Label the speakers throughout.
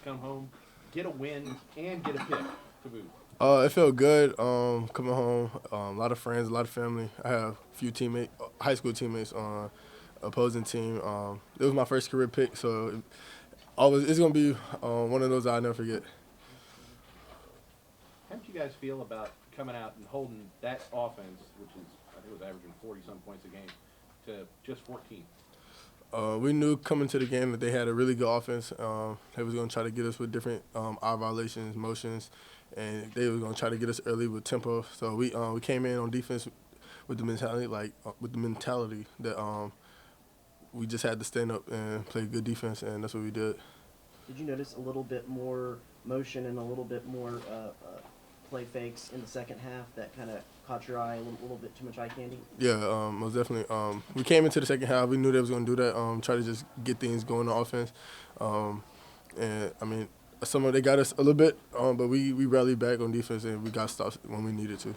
Speaker 1: come home, get a win, and get a pick to boot?
Speaker 2: It felt good coming home. A lot of friends, a lot of family. I have a few teammates, high school teammates on opposing team. It was my first career pick, so it's gonna be one of those I'll never forget.
Speaker 1: How did you guys feel about coming out and holding that offense, which is, I think it was averaging 40-some points a game, to just 14?
Speaker 2: We knew coming to the game that they had a really good offense. They was going to try to get us with different eye violations, motions, and they were going to try to get us early with tempo. So we came in on defense with the mentality that we just had to stand up and play good defense, and that's what we did.
Speaker 3: Did you notice a little bit more motion and a little bit more play fakes in the second half that kind of caught your eye, a little bit too much eye candy?
Speaker 2: Yeah, most definitely. We came into the second half. We knew they was going to do that, try to just get things going on offense. And, I mean, they got us a little bit, but we rallied back on defense, and we got stops when we needed to.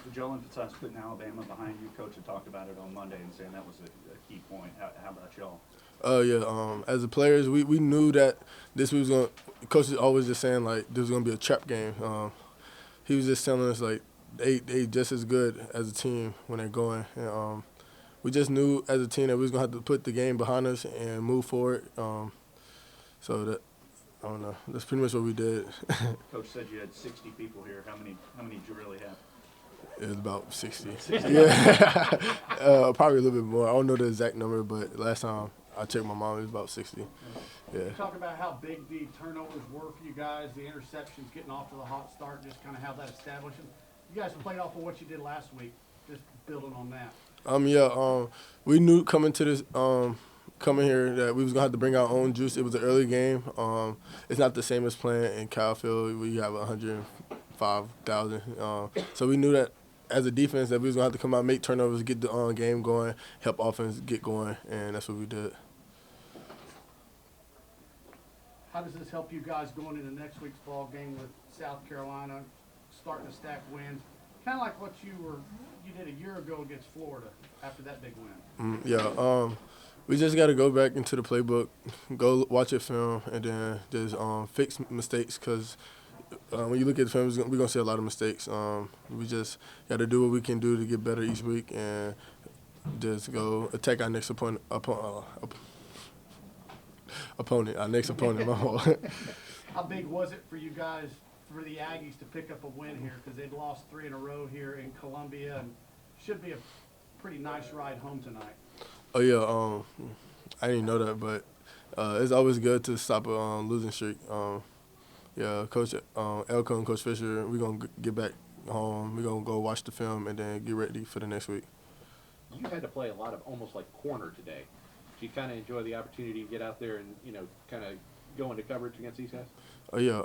Speaker 4: Did y'all emphasize putting Alabama behind you? Coach had talked about it on Monday and saying that was a key point. How about y'all?
Speaker 2: Yeah. As the players, we knew that this was going to – Coach is always just saying, like, this was going to be a trap game. He was just telling us, like, they just as good as a team when they're going. And we just knew as a team that we was going to have to put the game behind us and move forward. So that, I don't know, that's pretty much what we did.
Speaker 4: Coach said you had 60 people here. How many did you really have?
Speaker 2: It was about 60. Yeah, probably a little bit more. I don't know the exact number, but last time I checked my mom, it was about 60. Yeah.
Speaker 5: You talk about how big the turnovers were for you guys, the interceptions, getting off to the hot start, just kind of how that establishes. You guys played off of what you did last week, just building on that.
Speaker 2: We knew coming to this, coming here that we was gonna have to bring our own juice. It was an early game. It's not the same as playing in Calfield where you have 105,000. So we knew that as a defense that we was gonna have to come out, make turnovers, get the game going, help offense get going, and that's what we did.
Speaker 5: How does this help you guys going into next week's ball game with South Carolina, starting to stack wins? Kind of like what you did a year ago against Florida after that big win.
Speaker 2: We just got to go back into the playbook, go watch a film, and then just fix mistakes because when you look at the film, we're going to see a lot of mistakes. We just got to do what we can do to get better each week and just go attack our next opponent. Our next opponent.
Speaker 5: How big was it for you guys, for the Aggies, to pick up a win here? Because they'd lost 3 in a row here in Columbia, and should be a pretty nice ride home tonight.
Speaker 2: Oh, yeah. I didn't know that, but it's always good to stop a losing streak. Coach Elko and Coach Fisher, we're going to get back home. We're going to go watch the film and then get ready for the next week.
Speaker 1: You had to play a lot of almost like corner today. Do you kind of enjoy the opportunity to get out there and, kind of go into coverage against these guys?
Speaker 2: Oh, yeah.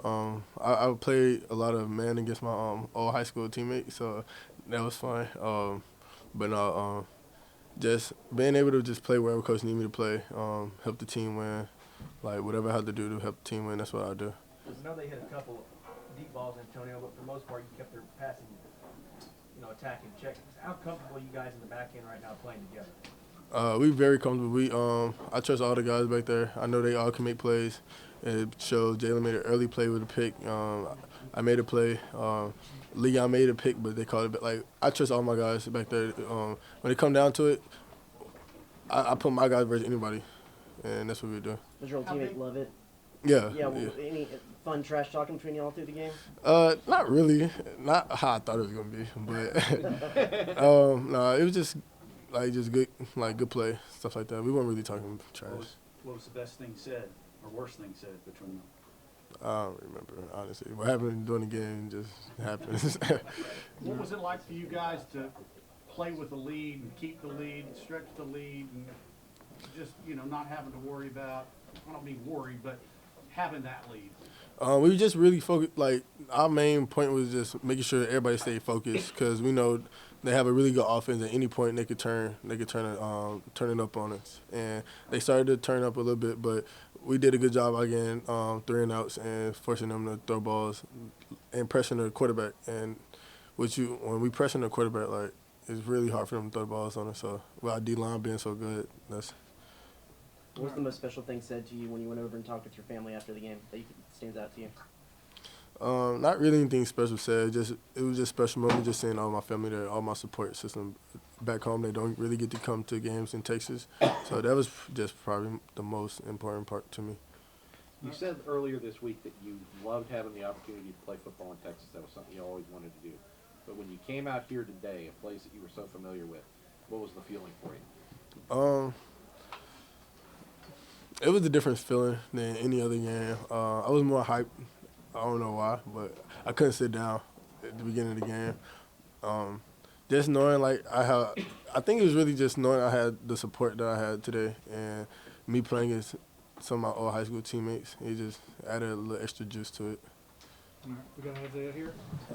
Speaker 2: I played a lot of man against my old high school teammates, so that was fun. Just being able to just play wherever coach needs me to play, help the team win, like whatever I have to do to help the team win, that's what I do.
Speaker 3: I know they hit a couple deep balls, Antonio, but for the most part, you kept their passing, attacking check. How comfortable are you guys in the back end right now playing together?
Speaker 2: We're very comfortable. I trust all the guys back there. I know they all can make plays. It shows Jalen made an early play with a pick. I made a play. Leon made a pick, but they called it. But I trust all my guys back there. When it come down to it, I put my guys versus anybody, and that's what we do.
Speaker 3: Does your old teammate love it?
Speaker 2: Yeah.
Speaker 3: Yeah. Any fun trash talking between y'all through the game?
Speaker 2: Not really. Not how I thought it was gonna be, but no, it was just good play, stuff like that. We weren't really talking trash.
Speaker 4: What was the best thing said or worst thing said between them?
Speaker 2: I don't remember, honestly. What happened during the game just happens.
Speaker 5: What was it like for you guys to play with the lead and keep the lead, stretch the lead, and just, not having to worry about, I don't mean worry, but having that lead?
Speaker 2: We were just really focused. Our main point was just making sure that everybody stayed focused because we know they have a really good offense. At any point, they could turn it up on us. And they started to turn up a little bit, but we did a good job again, 3 and outs and forcing them to throw balls and pressing the quarterback. And when we pressing the quarterback, it's really hard for them to throw balls on us. So with our D line being so good, that's.
Speaker 3: What was the most special thing said to you when you went over and talked with your family after the game that stands out to you?
Speaker 2: Not really anything special said. It was just special moment. Just seeing all my family there, all my support system back home. They don't really get to come to games in Texas, so that was just probably the most important part to me.
Speaker 1: You said earlier this week that you loved having the opportunity to play football in Texas. That was something you always wanted to do. But when you came out here today, a place that you were so familiar with, what was the feeling for you?
Speaker 2: It was a different feeling than any other game. I was more hyped. I don't know why, but I couldn't sit down at the beginning of the game. Just knowing, like, I think it was really just knowing I had the support that I had today, and me playing against some of my old high school teammates, it just added a little extra juice to it.
Speaker 5: All right, we got Isaiah here.